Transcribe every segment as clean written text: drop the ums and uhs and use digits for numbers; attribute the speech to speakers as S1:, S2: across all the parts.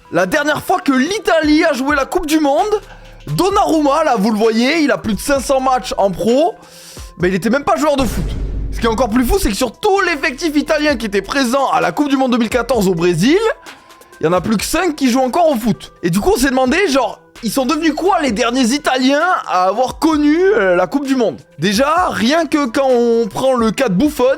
S1: La dernière fois que l'Italie a joué la Coupe du Monde, Donnarumma, là, vous le voyez, il a plus de 500 matchs en pro, mais il était même pas joueur de foot. Ce qui est encore plus fou, c'est que sur tout l'effectif italien qui était présent à la Coupe du Monde 2014 au Brésil, il y en a plus que 5 qui jouent encore au foot. Et du coup, on s'est demandé, genre, ils sont devenus quoi les derniers Italiens à avoir connu la Coupe du Monde? Déjà, rien que quand on prend le cas de Buffon,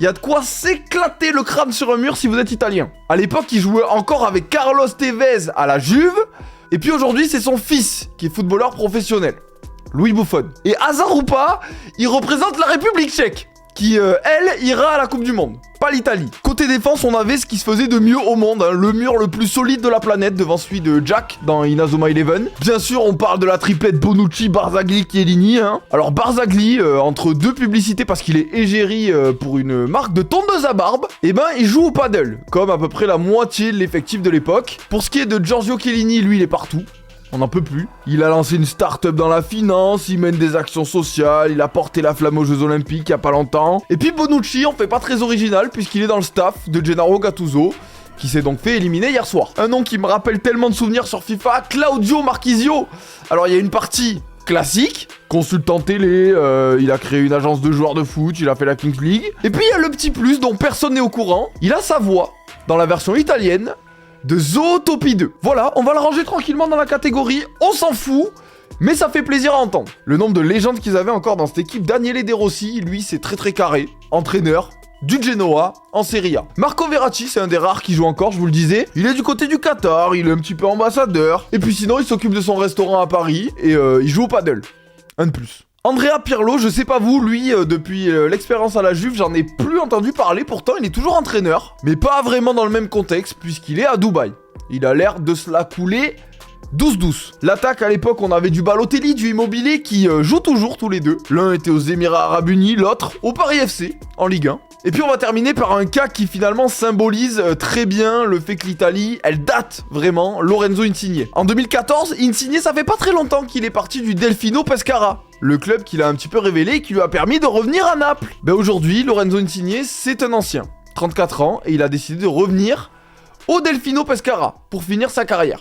S1: il y a de quoi s'éclater le crâne sur un mur si vous êtes italien. À l'époque, il jouait encore avec Carlos Tevez à la Juve. Et puis aujourd'hui, c'est son fils qui est footballeur professionnel, Louis Buffon. Et hasard ou pas, il représente la République tchèque, qui, elle, ira à la Coupe du Monde, pas l'Italie. Côté défense, on avait ce qui se faisait de mieux au monde, hein, le mur le plus solide de la planète devant celui de Jack dans Inazuma Eleven. Bien sûr, on parle de la triplette Bonucci, Barzagli, Chiellini. Hein. Alors Barzagli, entre deux publicités parce qu'il est égérie pour une marque de tondeuse à barbe, et ben il joue au paddle, comme à peu près la moitié de l'effectif de l'époque. Pour ce qui est de Giorgio Chiellini, lui, il est partout. On n'en peut plus. Il a lancé une start-up dans la finance, il mène des actions sociales, il a porté la flamme aux Jeux Olympiques il y a pas longtemps. Et puis Bonucci, on fait pas très original puisqu'il est dans le staff de Gennaro Gattuso, qui s'est donc fait éliminer hier soir. Un nom qui me rappelle tellement de souvenirs sur FIFA, Claudio Marchisio. Alors il y a une partie classique, consultant télé, il a créé une agence de joueurs de foot, il a fait la Kings League. Et puis il y a le petit plus dont personne n'est au courant, il a sa voix dans la version italienne de Zootopie 2. Voilà, on va le ranger tranquillement dans la catégorie on s'en fout, mais ça fait plaisir à entendre. Le nombre de légendes qu'ils avaient encore dans cette équipe, Daniele De Rossi, lui c'est très carré, entraîneur du Genoa en Serie A. Marco Verratti, c'est un des rares qui joue encore, je vous le disais. Il est du côté du Qatar, il est un petit peu ambassadeur. Et puis sinon, il s'occupe de son restaurant à Paris et il joue au paddle. Un de plus. Andrea Pirlo, je sais pas vous, lui, depuis l'expérience à la Juve, j'en ai plus entendu parler, pourtant il est toujours entraîneur, mais pas vraiment dans le même contexte, puisqu'il est à Dubaï. Il a l'air de se la couler douce. L'attaque, à l'époque, on avait du Balotelli, du Immobilier, qui jouent toujours tous les deux. L'un était aux Émirats Arabes Unis, l'autre au Paris FC, en Ligue 1. Et puis on va terminer par un cas qui finalement symbolise très bien le fait que l'Italie, elle date vraiment, Lorenzo Insigne. En 2014, Insigne, ça fait pas très longtemps qu'il est parti du Delfino Pescara, le club qu'il a un petit peu révélé et qui lui a permis de revenir à Naples. Ben aujourd'hui, Lorenzo Insigne, c'est un ancien, 34 ans, et il a décidé de revenir au Delfino Pescara pour finir sa carrière.